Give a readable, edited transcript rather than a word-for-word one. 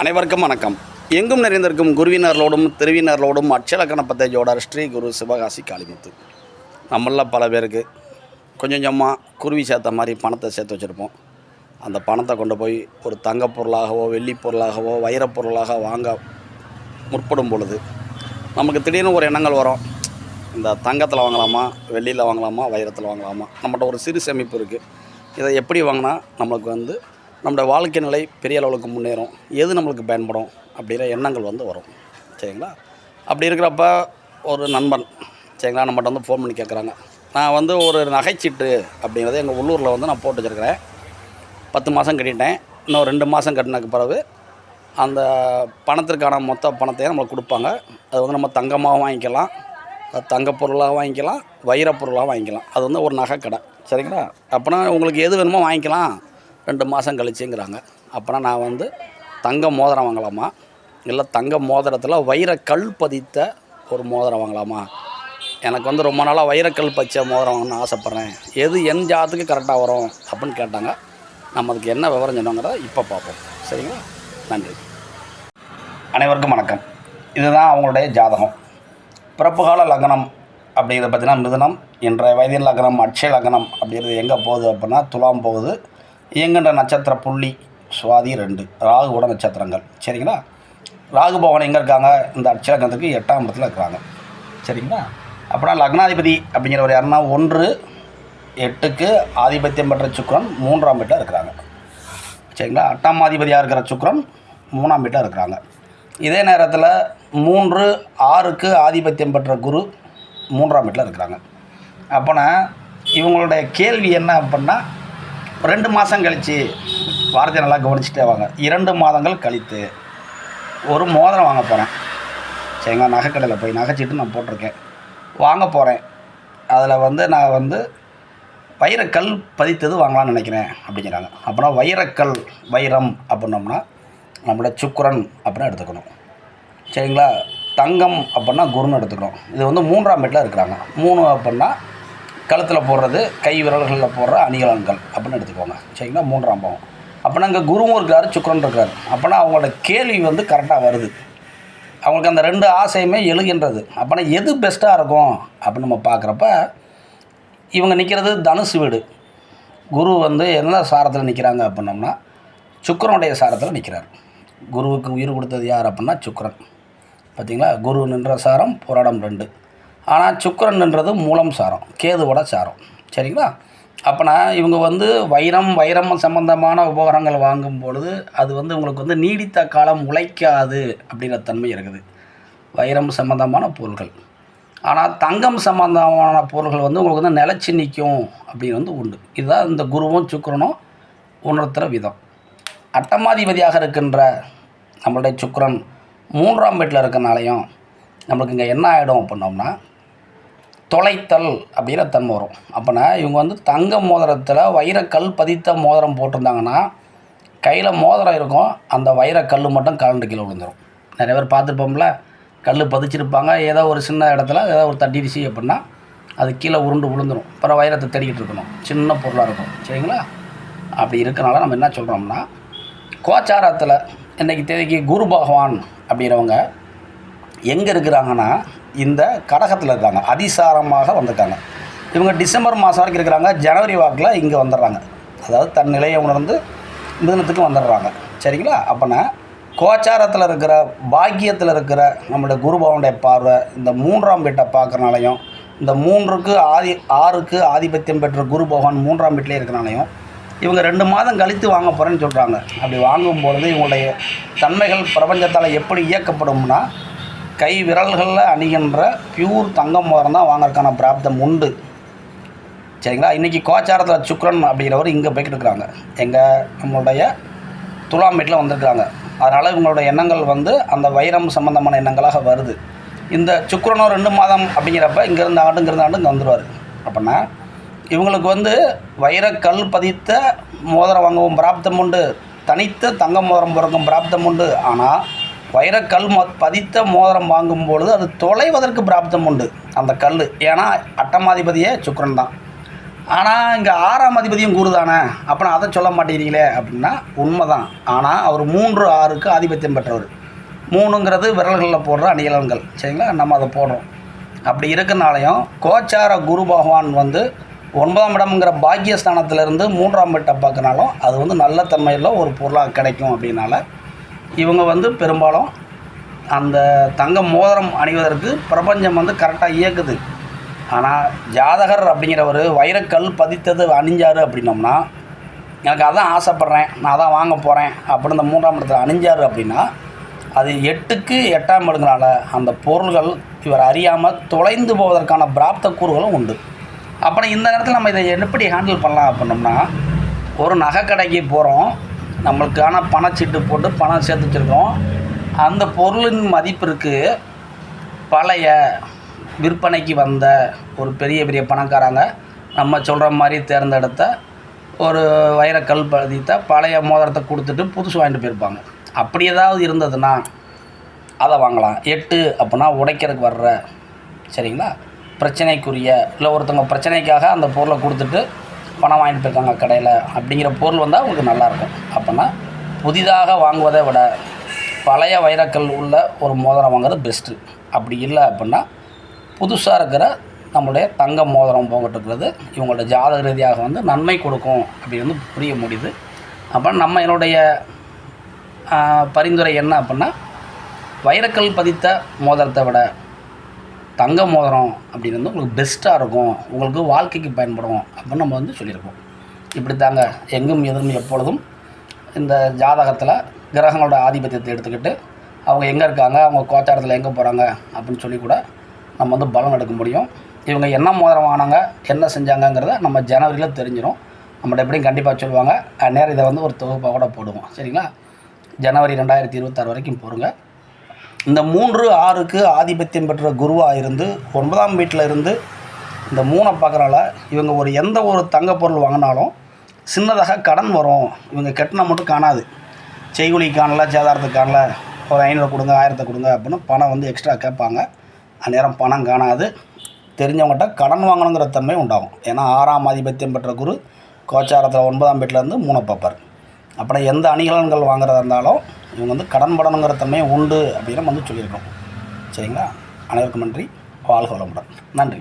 அனைவருக்கும் வணக்கம். எங்கும் நிறைந்திருக்கும் குருவினர்களோடும் திருவினர்களோடும் அட்சலக்கண பத்தேஜோட ஸ்ரீ குரு சிவகாசி காளிமுத்து. நம்மள பல பேருக்கு கொஞ்சம் கொஞ்சமாக குருவி சேர்த்த மாதிரி பணத்தை சேர்த்து வச்சுருப்போம். அந்த பணத்தை கொண்டு போய் ஒரு தங்கப் பொருளாகவோ வெள்ளி பொருளாகவோ வைரப் பொருளாக வாங்க முற்படும் பொழுது நமக்கு திடீர்னு ஒரு எண்ணங்கள் வரும். இந்த தங்கத்தில் வாங்கலாமா, வெள்ளியில் வாங்கலாமா, வைரத்தில் வாங்கலாமா? நம்மகிட்ட ஒரு சிறு சேமிப்பு இருக்குது. இதை எப்படி வாங்கினா நம்மளுக்கு நம்மளோட வாழ்க்கை நிலை பெரிய அளவுக்கு முன்னேறும், எது நம்மளுக்கு பயன்படும் அப்படிங்கிற எண்ணங்கள் வரும். சரிங்களா? அப்படி இருக்கிறப்ப ஒரு நண்பன் சரிங்களா நம்மகிட்ட ஃபோன் பண்ணி கேட்குறாங்க. நான் ஒரு நகைச்சீட்டு அப்படிங்கிறத எங்கள் உள்ளூரில் நான் போட்டு வச்சுருக்கிறேன். 10 மாதம் கட்டிட்டேன். இன்னும் 2 மாதம் கட்டினதுக்கு பிறகு அந்த பணத்திற்கான மொத்த பணத்தையும் நம்மளுக்கு கொடுப்பாங்க. அது நம்ம தங்கமாக வாங்கிக்கலாம், தங்கப் பொருளாக வாங்கிக்கலாம், வைரப் பொருளாக வாங்கிக்கலாம். அது ஒரு நகை கடை. சரிங்களா? அப்போனா உங்களுக்கு எது வேணுமோ வாங்கிக்கலாம் 2 மாதம் கழிச்சுங்கிறாங்க. அப்போனா நான் தங்க மோதிரம் வாங்கலாமா, இல்லை தங்க மோதிரத்தில் வைரக்கல் பதித்த ஒரு மோதிரம் வாங்கலாமா? எனக்கு ரொம்ப நாளாக வைரக்கல் பச்சை மோதிரம் வாங்கணும்னு ஆசைப்பட்றேன். எது என் ஜாதத்துக்கு கரெக்டாக வரும் அப்படின்னு கேட்டாங்க. நம்ம அதுக்கு என்ன விவரம் சொன்னோங்கிறத இப்போ பார்ப்போம். சரிங்களா? நன்றி. அனைவருக்கும் வணக்கம். இதுதான் அவங்களுடைய ஜாதகம். பிறப்புகால லக்னம் அப்படிங்கிறத பார்த்தீங்கன்னா மிதுனம். இன்றைய வயதின் லக்னம் அட்சய லக்னம் அப்படிங்கிறது எங்கே போகுது அப்படின்னா துலாம் போகுது. இயங்குகின்ற நட்சத்திர புள்ளி சுவாதி 2 ராகுவோட நட்சத்திரங்கள். சரிங்களா? ராகு பகவான் எங்கே இருக்காங்க? இந்த அட்சய லக்னத்துக்கு 8ஆம் இடத்துல இருக்கிறாங்க. சரிங்களா? அப்படின்னா லக்னாதிபதி அப்படிங்கிறவர் யாருன்னா 1-8க்கு ஆதிபத்தியம் பெற்ற சுக்கிரன் 3ஆம் வீட்டில் இருக்கிறாங்க. சரிங்களா? 8ஆம் அதிபதியாக இருக்கிற சுக்கிரன் 3ஆம் வீட்டில் இருக்கிறாங்க. இதே நேரத்தில் 3-6க்கு ஆதிபத்தியம் பெற்ற குரு 3ஆம் வீட்டில் இருக்கிறாங்க. அப்போனா இவங்களுடைய கேள்வி என்ன அப்படின்னா 2 மாதம் கழித்து வார்த்தையை நல்லா கவனிச்சுட்டே வாங்க. 2 மாதங்கள் கழித்து ஒரு மோதிரம் வாங்க போகிறேன். சரிங்களா? நகைக்கடையில் போய் நகைச்சீட்டு நான் போட்டிருக்கேன், வாங்க போகிறேன். அதில் நான் வைரக்கல் பதித்தது வாங்கலாம்னு நினைக்கிறேன் அப்படிங்கிறாங்க. அப்படின்னா வைரக்கல் வைரம் அப்படின்னோம்னா நம்மளோட சுக்கிரன் அப்படின்னு எடுத்துக்கணும். சரிங்களா? தங்கம் அப்படின்னா குருன்னு எடுத்துக்கணும். இது 3ஆம் வீட்டில் இருக்கிறாங்க. 3 அப்படின்னா கழுத்தில் போடுறது, கை விரல்களில் போடுற அணிகலன்கள் அப்படின்னு எடுத்துக்கோங்க. சரிங்களா? 3ஆம் பாவம். அப்போனா இங்கே குருவும் இருக்கிறாரு, சுக்கிரன் இருக்கார். அப்போனா அவங்களோட கேள்வி கரெக்டாக வருது. அவங்களுக்கு அந்த 2 ஆசையுமே எழுகின்றது. அப்போனா எது பெஸ்ட்டாக இருக்கும் அப்படின்னு நம்ம பார்க்குறப்ப இவங்க நிற்கிறது தனுசு வீடு. குரு என்ன சாரத்தில் நிற்கிறாங்க அப்படின்னோம்னா சுக்கிரனுடைய சாரத்தில் நிற்கிறார். குருவுக்கு உயிர் கொடுத்தது யார் அப்படின்னா சுக்கிரன். பார்த்திங்களா? குரு நின்ற சாரம் புராடம் 2. ஆனால் சுக்கிரன் நின்றது மூலம் சாரம், கேதுவோட சாரம். சரிங்களா? அப்போனா இவங்க வைரம் சம்பந்தமான உபகரணங்கள் வாங்கும் பொழுது அது உங்களுக்கு நீடித்த காலம் உழைக்காது அப்படிங்கிற தன்மை இருக்குது, வைரம் சம்பந்தமான பொருள்கள். ஆனால் தங்கம் சம்பந்தமான பொருள்கள் உங்களுக்கு நிலச்சி நிற்கும் அப்படின்னு உண்டு. இதுதான் இந்த குருவும் சுக்கிரனும் உணர்த்துகிற விதம். 8ஆம் இருக்கின்ற நம்மளுடைய சுக்கிரன் 3ஆம் வீட்டில் இருக்கிறனாலையும் நம்மளுக்கு இங்கே என்ன ஆகிடும் அப்படின்னோம்னா தொலைத்தல் அப்படிங்கிற தன்மை வரும். அப்போனா இவங்க தங்க மோதிரத்தில் வைரக்கல் பதித்த மோதிரம் போட்டிருந்தாங்கன்னா கையில் மோதிரம் இருக்கும், அந்த வைரக்கல் மட்டும் கலண்டு கீழே விழுந்துடும். நிறைய பேர் பார்த்துருப்போம்ல, கல் பதிச்சிருப்பாங்க, ஏதோ ஒரு சின்ன இடத்துல ஏதோ ஒரு தட்டிடுச்சு அப்படின்னா அது கீழே உருண்டு விழுந்துடும். அப்புறம் வைரத்தை தேடிக்கிட்டு இருக்கணும், சின்ன பொருளாக இருக்கும். சரிங்களா? அப்படி இருக்கனால நம்ம என்ன சொல்கிறோம்னா கோச்சாரத்தில் இன்றைக்கி தேதிக்கு குரு பகவான் அப்படிங்கிறவங்க எங்கே இருக்கிறாங்கன்னா இந்த கடகத்தில் இருக்காங்க, அதிசாரமாக வந்திருக்காங்க. இவங்க டிசம்பர் மாதம் வரைக்கும் இருக்கிறாங்க. ஜனவரி வாக்கில் இங்கே வந்துடுறாங்க. அதாவது தன் நிலையை உணர்ந்து மிதுனத்துக்கு வந்துடுறாங்க. சரிங்களா? அப்போனா கோச்சாரத்தில் இருக்கிற பாக்கியத்தில் இருக்கிற நம்மளுடைய குருபவனுடைய பார்வை இந்த 3ஆம் வீட்டை பார்க்குறனாலையும், இந்த 6க்கு ஆதிபத்தியம் பெற்ற குரு பகவான் 3ஆம் வீட்டிலே இருக்கிறனாலையும் இவங்க 2 மாதம் கழித்து வாங்க போகிறேன்னு சொல்கிறாங்க. அப்படி வாங்கும்பொழுது இவங்களுடைய தன்மைகள் பிரபஞ்சத்தால் எப்படி இயக்கப்படும்னா கை விரல்களில் அணிகின்ற பியூர் தங்கம் மோதிரம் தான் வாங்கறதுக்கான பிராப்தம் உண்டு. சரிங்களா? இன்றைக்கி கோச்சாரத்தில் சுக்கிரன் அப்படிங்கிறவர் இங்கே போய்கிட்டு இருக்கிறாங்க, எங்கள் நம்மளுடைய துலாம் வீட்டில் வந்திருக்கிறாங்க. அதனால் இவங்களோட எண்ணங்கள் அந்த வைரம் சம்பந்தமான எண்ணங்களாக வருது. இந்த சுக்கிரனும் 2 மாதம் அப்படிங்கிறப்ப இங்கேருந்து ஆண்டு இங்கே வந்துடுவார். அப்படின்னா இவங்களுக்கு வைரக்கல் பதித்த மோதிரம் வாங்கவும் பிராப்தம் உண்டு, தனித்த தங்க மோதிரம் பிறக்கும் பிராப்தம் உண்டு. ஆனால் வைரக்கல் பதித்த மோதிரம் வாங்கும்பொழுது அது தொலைவதற்கு பிராப்தம் உண்டு அந்த கல். ஏன்னா 8ஆம் அதிபதியே சுக்கிரன் தான். ஆனால் இங்கே 6ஆம் அதிபதியும் குரு தானே, அப்படின்னா அதை சொல்ல மாட்டேங்கிறீங்களே அப்படின்னா உண்மை தான். ஆனால் அவர் 3, 6க்கு ஆதிபத்தியம் பெற்றவர். 3ங்கிறது விரல்களில் போடுற அணிகலன்கள், சரிங்களா, நம்ம அதை போடுறோம். அப்படி இருக்கிறனாலையும் கோச்சார குரு பகவான் வந்து 9ஆம் இடம்ங்கிற பாக்கியஸ்தானத்திலேருந்து 3ஆம் வீட்டை பார்க்கனாலும் அது வந்து நல்ல தன்மையில் ஒரு பொருளாக கிடைக்கும். அப்படின்னால இவங்க வந்து பெரும்பாலும் அந்த தங்க மோதிரம் அணிவதற்கு பிரபஞ்சம் வந்து கரெக்டாக இயக்குது. ஆனால் ஜாதகர் அப்படிங்கிறவர் வைரக்கல் பதித்தது அணிஞ்சார் அப்படின்னோம்னா, எனக்கு அதான் ஆசைப்பட்றேன், நான் அதான் வாங்க போகிறேன் அப்படின்னு இந்த 3ஆம் இடத்துல அணிஞ்சார் அப்படின்னா, அது 8க்கு 8ஆம் இடங்களால் அந்த பொருள்கள் இவர் அறியாமல் தொலைந்து போவதற்கான பிராப்த கூறுகளும் உண்டு. அப்புறம் இந்த நேரத்தில் நம்ம இதை எப்படி ஹேண்டில் பண்ணலாம் அப்படின்னோம்னா, ஒரு நகை கடைக்கு போகிறோம், நம்மளுக்கான பணச்சீட்டு போட்டு பணம் சேர்த்து வச்சுருக்கோம். அந்த பொருளின் மதிப்பிற்கு பழைய விற்பனைக்கு வந்த ஒரு பெரிய பெரிய பணக்காரங்க நம்ம சொல்கிற மாதிரி தேர்ந்தெடுத்த ஒரு வைரக்கல் பதித்த பழைய மோதிரத்தை கொடுத்துட்டு புதுசு வாங்கிட்டு போயிருப்பாங்க. அப்படி ஏதாவது இருந்ததுன்னா அதை வாங்கலாம். 8 அப்படின்னா உடைக்கிறதுக்கு வர்ற, சரிங்களா, பிரச்சனைக்குரிய, இல்லை ஒருத்தவங்க பிரச்சனைக்காக அந்த பொருளை கொடுத்துட்டு பணம் வாங்கிட்டு போயிருக்காங்க கடையில் அப்படிங்கிற பொருள் வந்தால் உங்களுக்கு நல்லாயிருக்கும். அப்படின்னா புதிதாக வாங்குவதை விட பழைய வைரக்கல் உள்ள ஒரு மோதிரம் வாங்குறது பெஸ்ட்டு. அப்படி இல்லை அப்படின்னா புதுசாக இருக்கிற நம்மளுடைய தங்க மோதிரம் போகட்டுருக்கிறது இவங்களோட ஜாதக ரீதியாக வந்து நன்மை கொடுக்கும் அப்படின்னு புரிய முடியுது. அப்போ நம்ம என்னுடைய பரிந்துரை என்ன அப்படின்னா, வைரக்கல் பதித்த மோதிரத்தை விட தங்க மோதிரம் அப்படின்னு வந்து உங்களுக்கு பெஸ்ட்டாக இருக்கும், உங்களுக்கு வாழ்க்கைக்கு பயன்படும் அப்படின்னு நம்ம வந்து சொல்லியிருக்கோம். இப்படி தாங்க எங்கும் எதுவும் எப்பொழுதும் இந்த ஜாதகத்தில் கிரகங்களோட ஆதிபத்தியத்தை எடுத்துக்கிட்டு அவங்க எங்கே இருக்காங்க, அவங்க கோச்சாரத்தில் எங்கே போகிறாங்க அப்படின்னு சொல்லி கூட நம்ம வந்து பலன் எடுக்க முடியும். இவங்க என்ன மோதிரம் வாங்கினாங்க, என்ன செஞ்சாங்கங்கிறத நம்ம ஜனவரியில் தெரிஞ்சிடும். நம்மகிட்ட எப்படியும் கண்டிப்பாக சொல்லுவாங்க. நேரம் இதை வந்து ஒரு தொகுப்பாக கூட போடுவோம், சரிங்களா. ஜனவரி 2026 வரைக்கும் போடுங்க. இந்த 3, 6க்கு ஆதிபத்தியம் பெற்ற குருவாக இருந்து 9ஆம் வீட்டில் இருந்து இந்த 3 பார்க்குறனால இவங்க எந்த ஒரு தங்க பொருள் வாங்கினாலும் சின்னதாக கடன் வரும். இவங்க கட்டினா மட்டும் காணாது, செய்குலி காணல, சேதாரத்துக்கு காணல, ஒரு 500 கொடுங்க, 1000 கொடுங்க அப்படின்னு பணம் வந்து எக்ஸ்ட்ரா கேட்பாங்க. அந்நேரம் பணம் காணாது. தெரிஞ்சவங்கள்ட்ட கடன் வாங்கணுங்கிற தன்மை உண்டாகும். ஏன்னா 6ஆம் ஆதிபத்தியம் பெற்ற குரு கோச்சாரத்தில் 9ஆம் வீட்டிலேருந்து 3 பார்ப்பார். அப்புறம் எந்த அணிகலன்கள் வாங்குறதா இருந்தாலும் இவங்க வந்து கடன் படணுங்கிற தன்மை உண்டு அப்படின்னு வந்து சொல்லியிருக்கோம், சரிங்களா. அனைவருக்கும் நன்றி. வாழ்க வளமுடன். நன்றி.